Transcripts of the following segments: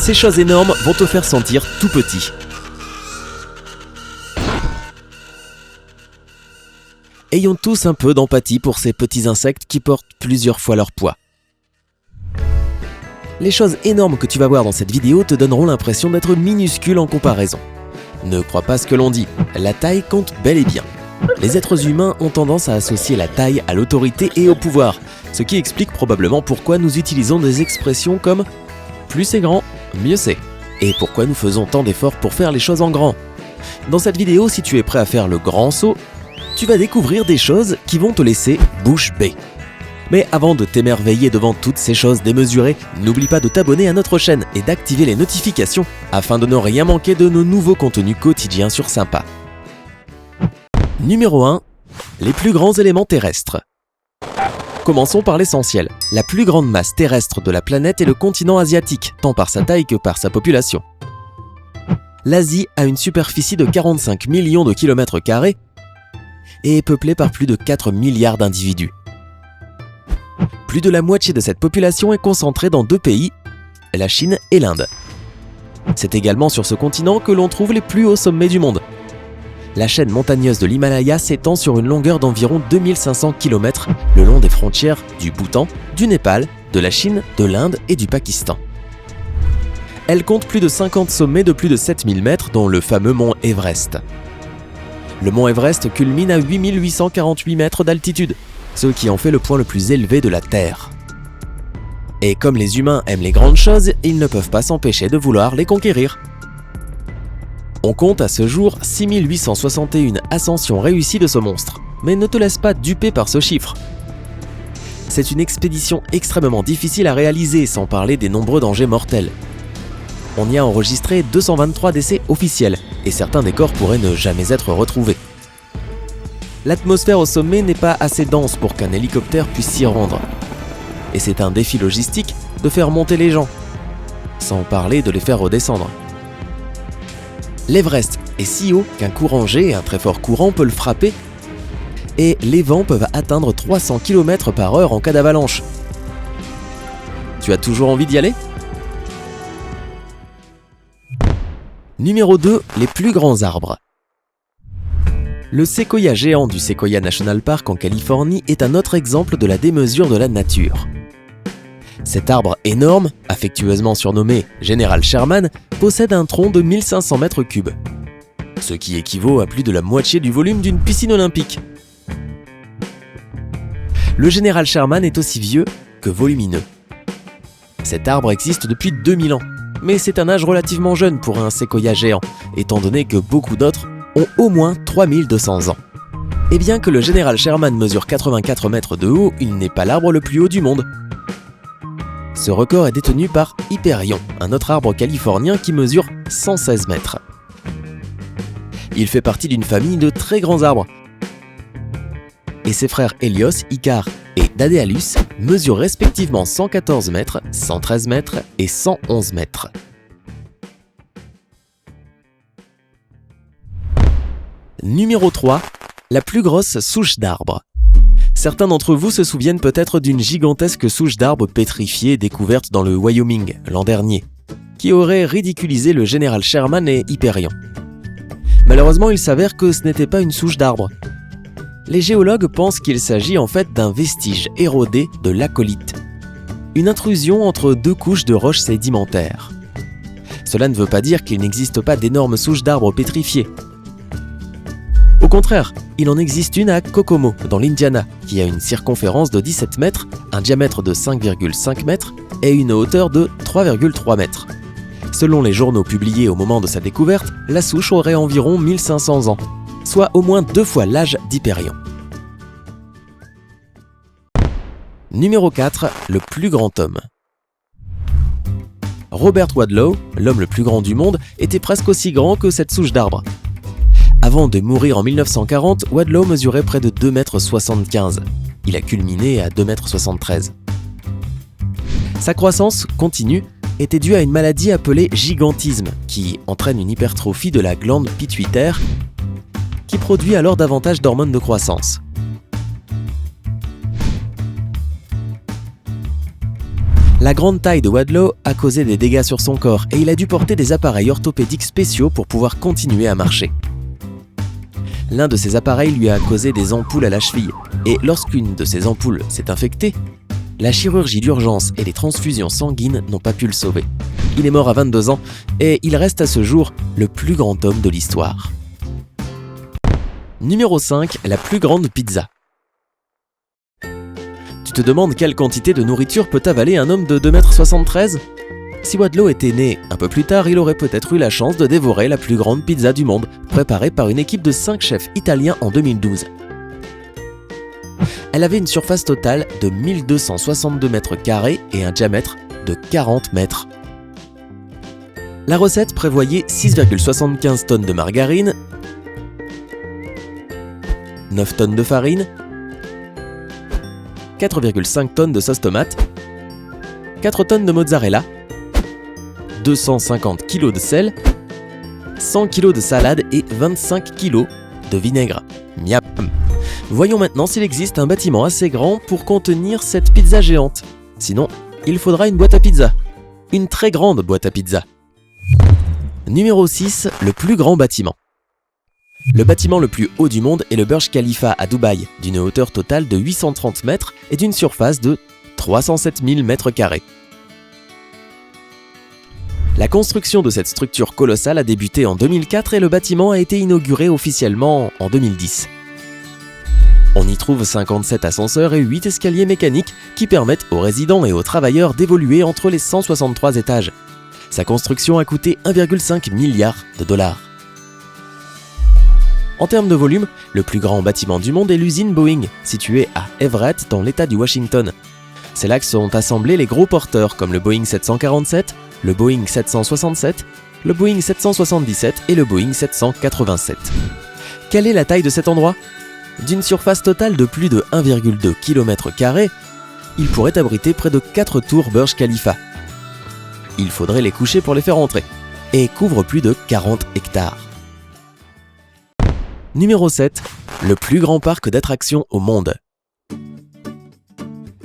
Ces choses énormes vont te faire sentir tout petit. Ayons tous un peu d'empathie pour ces petits insectes qui portent plusieurs fois leur poids. Les choses énormes que tu vas voir dans cette vidéo te donneront l'impression d'être minuscules en comparaison. Ne crois pas ce que l'on dit, la taille compte bel et bien. Les êtres humains ont tendance à associer la taille à l'autorité et au pouvoir, ce qui explique probablement pourquoi nous utilisons des expressions comme « plus c'est grand, mieux c'est » et pourquoi nous faisons tant d'efforts pour faire les choses en grand. Dans cette vidéo, si tu es prêt à faire le grand saut, tu vas découvrir des choses qui vont te laisser bouche bée. Mais avant de t'émerveiller devant toutes ces choses démesurées, n'oublie pas de t'abonner à notre chaîne et d'activer les notifications afin de ne rien manquer de nos nouveaux contenus quotidiens sur Sympa. Numéro 1. Les plus grands éléments terrestres. Commençons par l'essentiel. La plus grande masse terrestre de la planète est le continent asiatique, tant par sa taille que par sa population. L'Asie a une superficie de 45 millions de kilomètres carrés et est peuplée par plus de 4 milliards d'individus. Plus de la moitié de cette population est concentrée dans 2 pays, la Chine et l'Inde. C'est également sur ce continent que l'on trouve les plus hauts sommets du monde. La chaîne montagneuse de l'Himalaya s'étend sur une longueur d'environ 2500 km le long des frontières du Bhoutan, du Népal, de la Chine, de l'Inde et du Pakistan. Elle compte plus de 50 sommets de plus de 7000 mètres, dont le fameux mont Everest. Le mont Everest culmine à 8848 mètres d'altitude, ce qui en fait le point le plus élevé de la Terre. Et comme les humains aiment les grandes choses, ils ne peuvent pas s'empêcher de vouloir les conquérir. On compte à ce jour 6861 ascensions réussies de ce monstre, mais ne te laisse pas duper par ce chiffre. C'est une expédition extrêmement difficile à réaliser, sans parler des nombreux dangers mortels. On y a enregistré 223 décès officiels, et certains des corps pourraient ne jamais être retrouvés. L'atmosphère au sommet n'est pas assez dense pour qu'un hélicoptère puisse s'y rendre. Et c'est un défi logistique de faire monter les gens, sans parler de les faire redescendre. L'Everest est si haut qu'un courant G, un très fort courant, peut le frapper, et les vents peuvent atteindre 300 km/h en cas d'avalanche. Tu as toujours envie d'y aller ? Numéro 2. Les plus grands arbres. Le séquoia géant du Sequoia National Park en Californie est un autre exemple de la démesure de la nature. Cet arbre énorme, affectueusement surnommé Général Sherman, possède un tronc de 1500 mètres cubes, ce qui équivaut à plus de la moitié du volume d'une piscine olympique. Le Général Sherman est aussi vieux que volumineux. Cet arbre existe depuis 2000 ans, mais c'est un âge relativement jeune pour un séquoia géant, étant donné que beaucoup d'autres ont au moins 3200 ans. Et bien que le Général Sherman mesure 84 mètres de haut, il n'est pas l'arbre le plus haut du monde. Ce record est détenu par Hyperion, un autre arbre californien qui mesure 116 mètres. Il fait partie d'une famille de très grands arbres. Et ses frères Hélios, Icare et Daedalus mesurent respectivement 114 mètres, 113 mètres et 111 mètres. Numéro 3. La plus grosse souche d'arbre. Certains d'entre vous se souviennent peut-être d'une gigantesque souche d'arbre pétrifiée découverte dans le Wyoming l'an dernier, qui aurait ridiculisé le Général Sherman et Hyperion. Malheureusement, il s'avère que ce n'était pas une souche d'arbre. Les géologues pensent qu'il s'agit en fait d'un vestige érodé de laccolite, une intrusion entre 2 couches de roches sédimentaires. Cela ne veut pas dire qu'il n'existe pas d'énormes souches d'arbres pétrifiées. Au contraire, il en existe une à Kokomo, dans l'Indiana, qui a une circonférence de 17 mètres, un diamètre de 5,5 mètres et une hauteur de 3,3 mètres. Selon les journaux publiés au moment de sa découverte, la souche aurait environ 1500 ans, soit au moins 2 fois l'âge d'Hyperion. Numéro 4. Le plus grand homme. Robert Wadlow, l'homme le plus grand du monde, était presque aussi grand que cette souche d'arbre. Avant de mourir en 1940, Wadlow mesurait près de 2,75 m. Il a culminé à 2,73 m. Sa croissance continue était due à une maladie appelée gigantisme, qui entraîne une hypertrophie de la glande pituitaire, qui produit alors davantage d'hormones de croissance. La grande taille de Wadlow a causé des dégâts sur son corps et il a dû porter des appareils orthopédiques spéciaux pour pouvoir continuer à marcher. L'un de ces appareils lui a causé des ampoules à la cheville et lorsqu'une de ces ampoules s'est infectée, la chirurgie d'urgence et les transfusions sanguines n'ont pas pu le sauver. Il est mort à 22 ans et il reste à ce jour le plus grand homme de l'histoire. Numéro 5, la plus grande pizza. Tu te demandes quelle quantité de nourriture peut avaler un homme de 2,73 m ? Si Wadlow était né un peu plus tard, il aurait peut-être eu la chance de dévorer la plus grande pizza du monde, préparée par une équipe de 5 chefs italiens en 2012. Elle avait une surface totale de 1262 mètres carrés et un diamètre de 40 mètres. La recette prévoyait 6,75 tonnes de margarine, 9 tonnes de farine, 4,5 tonnes de sauce tomate, 4 tonnes de mozzarella, 250 kg de sel, 100 kg de salade et 25 kg de vinaigre. Miam. Voyons maintenant s'il existe un bâtiment assez grand pour contenir cette pizza géante. Sinon, il faudra une boîte à pizza. Une très grande boîte à pizza. Numéro 6, le plus grand bâtiment. Le bâtiment le plus haut du monde est le Burj Khalifa à Dubaï, d'une hauteur totale de 830 mètres et d'une surface de 307 000 mètres carrés. La construction de cette structure colossale a débuté en 2004 et le bâtiment a été inauguré officiellement en 2010. On y trouve 57 ascenseurs et 8 escaliers mécaniques qui permettent aux résidents et aux travailleurs d'évoluer entre les 163 étages. Sa construction a coûté 1,5 milliard de dollars. En termes de volume, le plus grand bâtiment du monde est l'usine Boeing, située à Everett dans l'État du Washington. C'est là que sont assemblés les gros porteurs comme le Boeing 747, le Boeing 767, le Boeing 777 et le Boeing 787. Quelle est la taille de cet endroit ? D'une surface totale de plus de 1,2 km², il pourrait abriter près de 4 tours Burj Khalifa. Il faudrait les coucher pour les faire entrer, et couvre plus de 40 hectares. Numéro 7, le plus grand parc d'attractions au monde.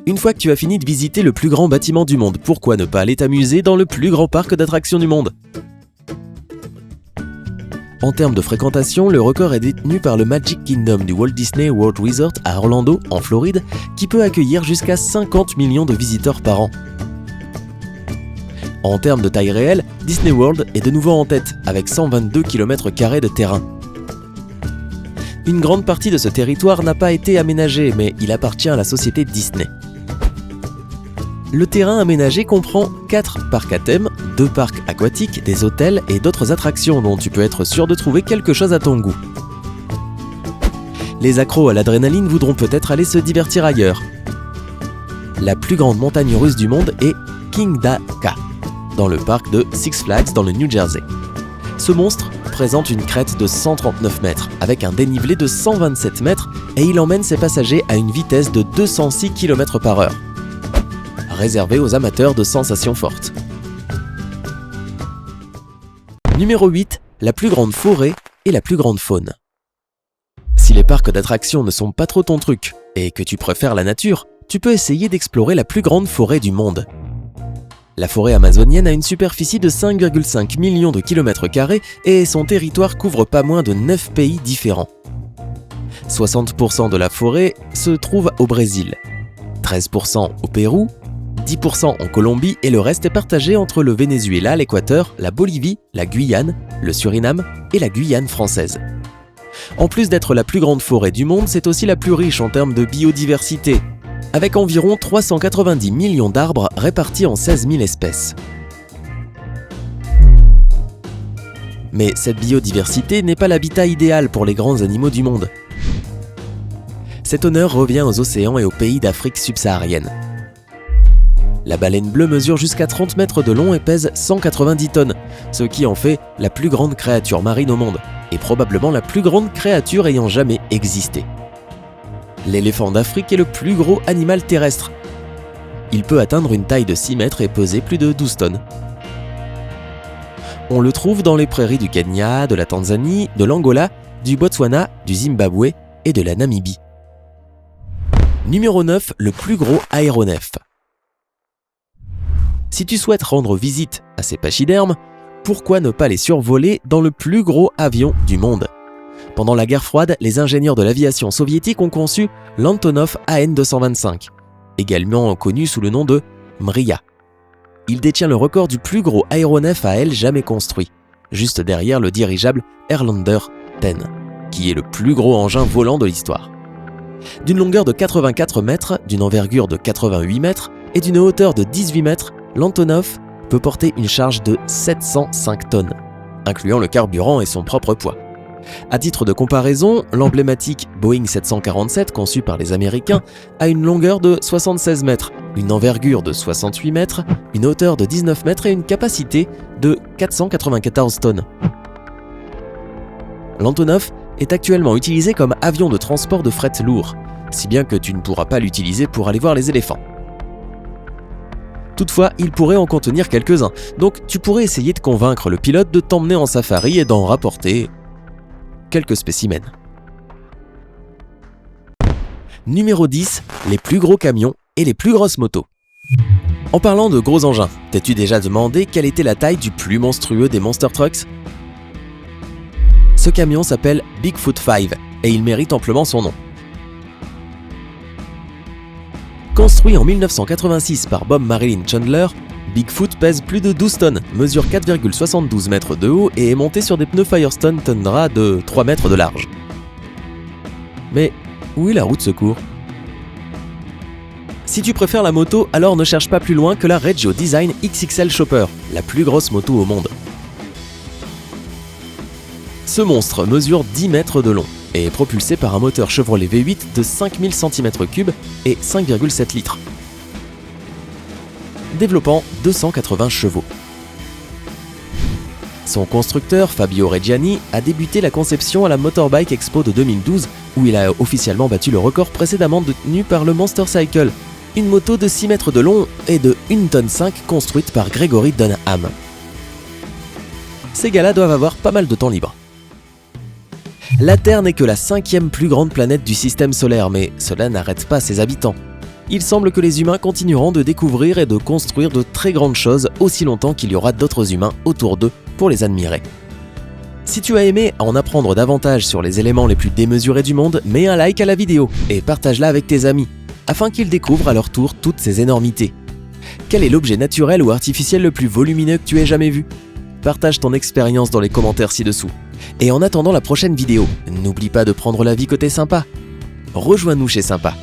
Une fois que tu as fini de visiter le plus grand bâtiment du monde, pourquoi ne pas aller t'amuser dans le plus grand parc d'attractions du monde ? En termes de fréquentation, le record est détenu par le Magic Kingdom du Walt Disney World Resort à Orlando, en Floride, qui peut accueillir jusqu'à 50 millions de visiteurs par an. En termes de taille réelle, Disney World est de nouveau en tête, avec 122 km² de terrain. Une grande partie de ce territoire n'a pas été aménagé, mais il appartient à la société Disney. Le terrain aménagé comprend 4 parcs à thème, 2 parcs aquatiques, des hôtels et d'autres attractions dont tu peux être sûr de trouver quelque chose à ton goût. Les accros à l'adrénaline voudront peut-être aller se divertir ailleurs. La plus grande montagne russe du monde est Kingda Ka, dans le parc de Six Flags dans le New Jersey. Ce monstre présente une crête de 139 mètres avec un dénivelé de 127 mètres et il emmène ses passagers à une vitesse de 206 km/h. Réservé aux amateurs de sensations fortes. Numéro 8, la plus grande forêt et la plus grande faune. Si les parcs d'attractions ne sont pas trop ton truc et que tu préfères la nature, tu peux essayer d'explorer la plus grande forêt du monde. La forêt amazonienne a une superficie de 5,5 millions de km² et son territoire couvre pas moins de 9 pays différents. 60% de la forêt se trouve au Brésil, 13% au Pérou, 10% en Colombie et le reste est partagé entre le Venezuela, l'Équateur, la Bolivie, la Guyane, le Suriname et la Guyane française. En plus d'être la plus grande forêt du monde, c'est aussi la plus riche en termes de biodiversité, avec environ 390 millions d'arbres répartis en 16 000 espèces. Mais cette biodiversité n'est pas l'habitat idéal pour les grands animaux du monde. Cet honneur revient aux océans et aux pays d'Afrique subsaharienne. La baleine bleue mesure jusqu'à 30 mètres de long et pèse 190 tonnes, ce qui en fait la plus grande créature marine au monde, et probablement la plus grande créature ayant jamais existé. L'éléphant d'Afrique est le plus gros animal terrestre. Il peut atteindre une taille de 6 mètres et peser plus de 12 tonnes. On le trouve dans les prairies du Kenya, de la Tanzanie, de l'Angola, du Botswana, du Zimbabwe et de la Namibie. Numéro 9, le plus gros aéronef. Si tu souhaites rendre visite à ces pachydermes, pourquoi ne pas les survoler dans le plus gros avion du monde ? Pendant la guerre froide, les ingénieurs de l'aviation soviétique ont conçu l'Antonov AN-225, également connu sous le nom de Mriya. Il détient le record du plus gros aéronef à aile jamais construit, juste derrière le dirigeable Airlander 10, qui est le plus gros engin volant de l'histoire. D'une longueur de 84 mètres, d'une envergure de 88 mètres et d'une hauteur de 18 mètres, l'Antonov peut porter une charge de 705 tonnes, incluant le carburant et son propre poids. À titre de comparaison, l'emblématique Boeing 747 conçu par les Américains a une longueur de 76 mètres, une envergure de 68 mètres, une hauteur de 19 mètres et une capacité de 494 tonnes. L'Antonov est actuellement utilisé comme avion de transport de fret lourd, si bien que tu ne pourras pas l'utiliser pour aller voir les éléphants. Toutefois, il pourrait en contenir quelques-uns, donc tu pourrais essayer de convaincre le pilote de t'emmener en safari et d'en rapporter quelques spécimens. Numéro 10, les plus gros camions et les plus grosses motos. En parlant de gros engins, t'as-tu déjà demandé quelle était la taille du plus monstrueux des Monster Trucks ? Ce camion s'appelle Bigfoot 5 et il mérite amplement son nom. Construit en 1986 par Bob Marilyn Chandler, Bigfoot pèse plus de 12 tonnes, mesure 4,72 mètres de haut et est monté sur des pneus Firestone Tundra de 3 mètres de large. Mais où est la roue de secours ? Si tu préfères la moto, alors ne cherche pas plus loin que la Regio Design XXL Chopper, la plus grosse moto au monde. Ce monstre mesure 10 mètres de long et est propulsé par un moteur Chevrolet V8 de 5000 cm3 et 5,7 litres, développant 280 chevaux. Son constructeur, Fabio Reggiani, a débuté la conception à la Motorbike Expo de 2012, où il a officiellement battu le record précédemment détenu par le Monster Cycle, une moto de 6 mètres de long et de 1,5 tonne construite par Gregory Dunham. Ces gars-là doivent avoir pas mal de temps libre. La Terre n'est que la 5e plus grande planète du système solaire, mais cela n'arrête pas ses habitants. Il semble que les humains continueront de découvrir et de construire de très grandes choses aussi longtemps qu'il y aura d'autres humains autour d'eux pour les admirer. Si tu as aimé en apprendre davantage sur les éléments les plus démesurés du monde, mets un like à la vidéo et partage-la avec tes amis, afin qu'ils découvrent à leur tour toutes ces énormités. Quel est l'objet naturel ou artificiel le plus volumineux que tu aies jamais vu ? Partage ton expérience dans les commentaires ci-dessous. Et en attendant la prochaine vidéo, n'oublie pas de prendre la vie côté sympa. Rejoins-nous chez Sympa.